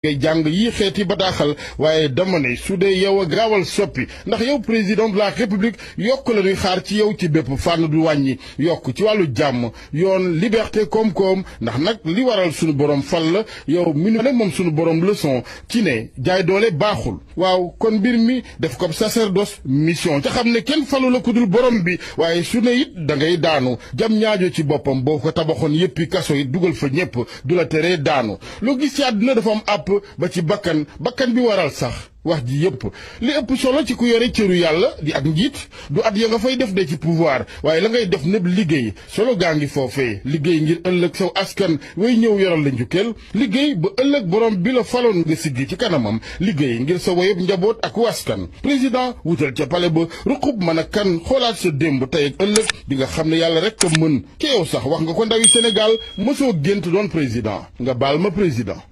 ngay jàng yi xeeti bataaxal waaye dama ne su dee yow a gaawal soppi ndax yow président de la république yokk la ñuy xaar ci yow ci bépp fànn du wàññi yokk ci wàllu jàmm yoon liberté koom-koom ndax nag li waral sunu borom fal la yow mi ne moom sunu borom leçon ci ne jaay doole baaxul waaw kon mbir mi def ko sacerdoce mission ca xam ne kenn falu la ku dul borom bi waaye su ne it da ngay daanu jam ñaajo ci boppam boo ko tabaxoon yéppi kaso yi dugal fa ñépp du la teree daanu loo gis ci àdduna dafa am àpp ba ci bakkan bi waral sax wax ji yépp li ëpp solo ci ku yore cëru yàlla di ak njiit du at ya nga fay def de ci pouvoir waaye la ngay def népp liggéey solo gaa ngi foofee liggéey ngir ëllëg saw askan way ñëw yoral la njukkeel liggéey ba ëllëg borom bi la faloon nga siggi ci kanamam liggéey ngir sa woyob njaboot ak waskan président wutal ca pale ba ruqub mën a kan xoolaat sa démb tey ak ëllëg di nga xam ne yàlla rek a mën ci yow sax wax nga ko ndawi Sénégal mësoo gént doon président nga baal ma président